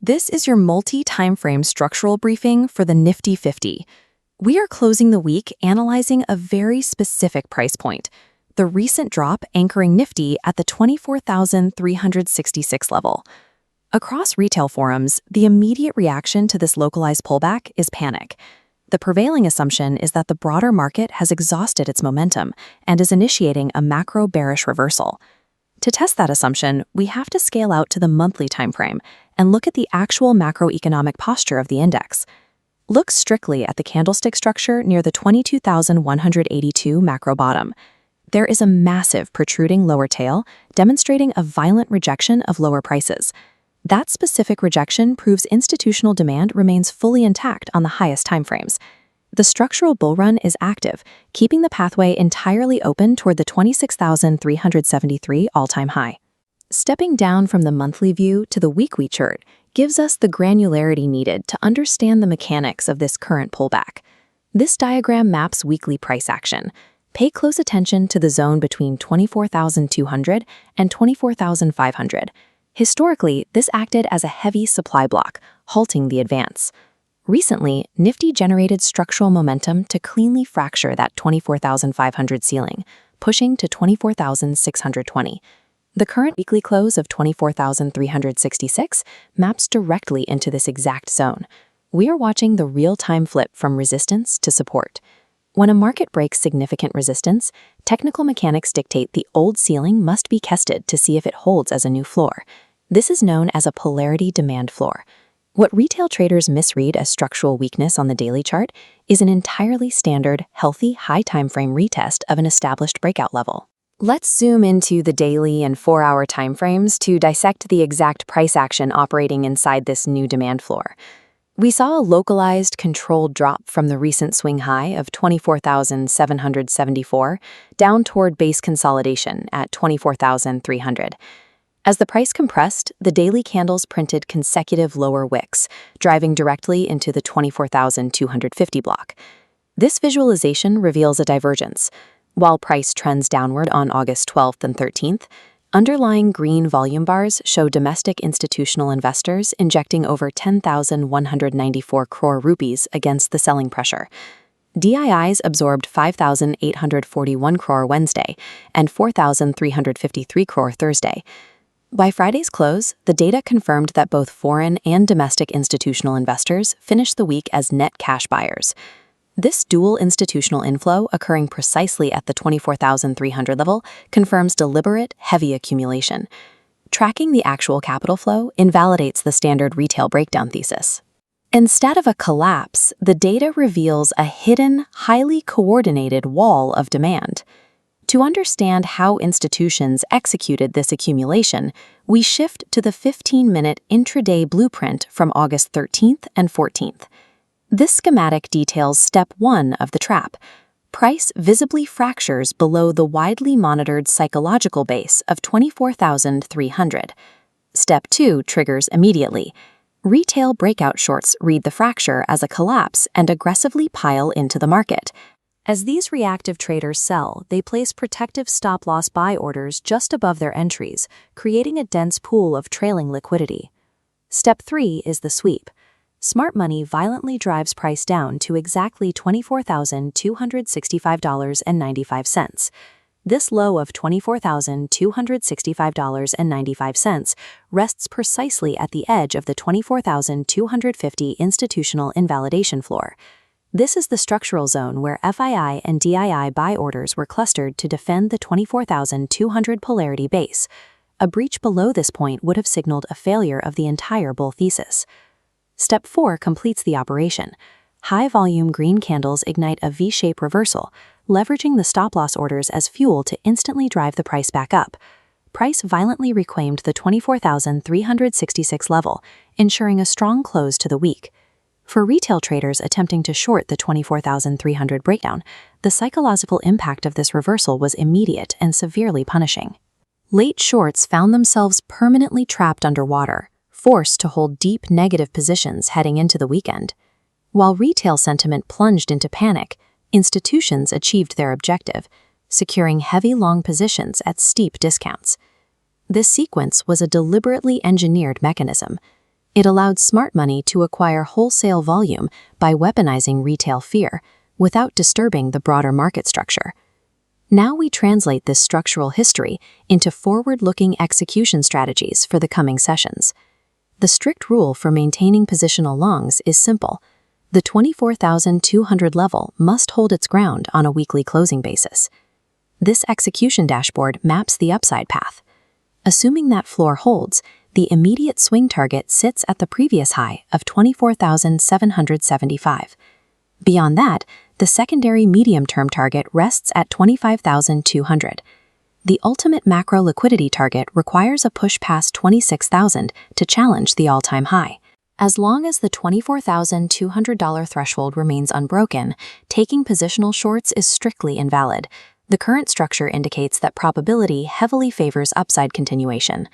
This is your multi-timeframe structural briefing for the Nifty 50. We are closing the week analyzing a very specific price point, the recent drop anchoring Nifty at the 24,366 level. Across retail forums, the immediate reaction to this localized pullback is panic. The prevailing assumption is that the broader market has exhausted its momentum and is initiating a macro bearish reversal. To test that assumption, we have to scale out to the monthly timeframe and look at the actual macroeconomic posture of the index. Look strictly at the candlestick structure near the 22,182 macro bottom. There is a massive protruding lower tail demonstrating a violent rejection of lower prices. That specific rejection proves institutional demand remains fully intact on the highest timeframes. The structural bull run is active, keeping the pathway entirely open toward the 26,373 all-time high. Stepping down from the monthly view to the weekly chart gives us the granularity needed to understand the mechanics of this current pullback. This diagram maps weekly price action. Pay close attention to the zone between 24,200 and 24,500. Historically, this acted as a heavy supply block, halting the advance. Recently, Nifty generated structural momentum to cleanly fracture that 24,500 ceiling, pushing to 24,620. The current weekly close of 24,366 maps directly into this exact zone. We are watching the real-time flip from resistance to support. When a market breaks significant resistance, technical mechanics dictate the old ceiling must be tested to see if it holds as a new floor. This is known as a polarity demand floor. What retail traders misread as structural weakness on the daily chart is an entirely standard, healthy, high timeframe retest of an established breakout level. Let's zoom into the daily and 4-hour timeframes to dissect the exact price action operating inside this new demand floor. We saw a localized, controlled drop from the recent swing high of 24,774 down toward base consolidation at 24,300. As the price compressed, the daily candles printed consecutive lower wicks, driving directly into the 24,250 block. This visualization reveals a divergence. While price trends downward on August 12th and 13th, underlying green volume bars show domestic institutional investors injecting over 10,194 crore rupees against the selling pressure. DIIs absorbed 5,841 crore Wednesday and 4,353 crore Thursday. By Friday's close, the data confirmed that both foreign and domestic institutional investors finished the week as net cash buyers. This dual institutional inflow occurring precisely at the 24,300 level confirms deliberate, heavy accumulation. Tracking the actual capital flow invalidates the standard retail breakdown thesis. Instead of a collapse, the data reveals a hidden, highly coordinated wall of demand. To understand how institutions executed this accumulation, we shift to the 15-minute intraday blueprint from August 13th and 14th. This schematic details step 1 of the trap. Price visibly fractures below the widely monitored psychological base of 24,300. Step 2 triggers immediately. Retail breakout shorts read the fracture as a collapse and aggressively pile into the market. As these reactive traders sell, they place protective stop-loss buy orders just above their entries, creating a dense pool of trailing liquidity. Step 3 is the sweep. Smart money violently drives price down to exactly $24,265.95. This low of $24,265.95 rests precisely at the edge of the 24,250 institutional invalidation floor. This is the structural zone where FII and DII buy orders were clustered to defend the 24,200 polarity base. A breach below this point would have signaled a failure of the entire bull thesis. Step 4 completes the operation. High-volume green candles ignite a V-shape reversal, leveraging the stop-loss orders as fuel to instantly drive the price back up. Price violently reclaimed the 24,366 level, ensuring a strong close to the week. For retail traders attempting to short the 24,300 breakdown, the psychological impact of this reversal was immediate and severely punishing. Late shorts found themselves permanently trapped underwater, forced to hold deep negative positions heading into the weekend. While retail sentiment plunged into panic, institutions achieved their objective, securing heavy long positions at steep discounts. This sequence was a deliberately engineered mechanism. It allowed smart money to acquire wholesale volume by weaponizing retail fear without disturbing the broader market structure. Now we translate this structural history into forward-looking execution strategies for the coming sessions. The strict rule for maintaining positional longs is simple. The 24,200 level must hold its ground on a weekly closing basis. This execution dashboard maps the upside path. Assuming that floor holds, the immediate swing target sits at the previous high of 24,775. Beyond that, the secondary medium-term target rests at 25,200. The ultimate macro liquidity target requires a push past 26,000 to challenge the all-time high. As long as the $24,200 threshold remains unbroken, taking positional shorts is strictly invalid. The current structure indicates that probability heavily favors upside continuation.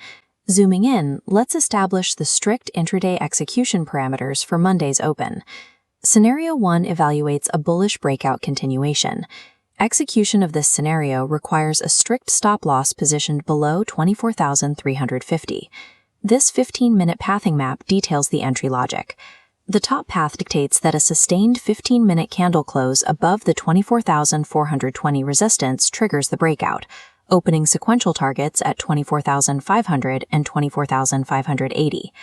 Zooming in, let's establish the strict intraday execution parameters for Monday's open. Scenario 1 evaluates a bullish breakout continuation. Execution of this scenario requires a strict stop-loss positioned below 24,350. This 15-minute pathing map details the entry logic. The top path dictates that a sustained 15-minute candle close above the 24,420 resistance triggers the breakout, opening sequential targets at 24,500 and 24,580.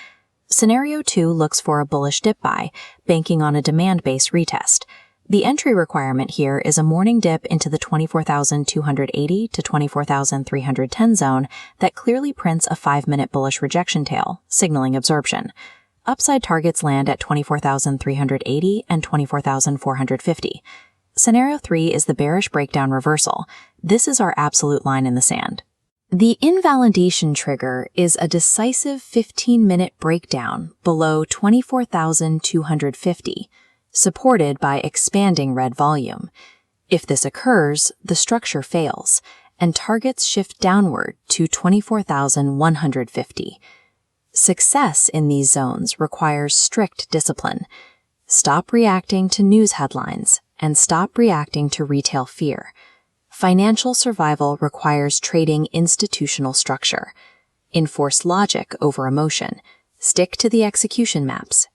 Scenario 2 looks for a bullish dip buy, banking on a demand-based retest. The entry requirement here is a morning dip into the 24,280 to 24,310 zone that clearly prints a 5-minute bullish rejection tail, signaling absorption. Upside targets land at 24,380 and 24,450. Scenario 3 is the bearish breakdown reversal. This is our absolute line in the sand. The invalidation trigger is a decisive 15-minute breakdown below 24,250. Supported by expanding red volume. If this occurs, the structure fails, and targets shift downward to 24,150. Success in these zones requires strict discipline. Stop reacting to news headlines and stop reacting to retail fear. Financial survival requires trading institutional structure. Enforce logic over emotion. Stick to the execution maps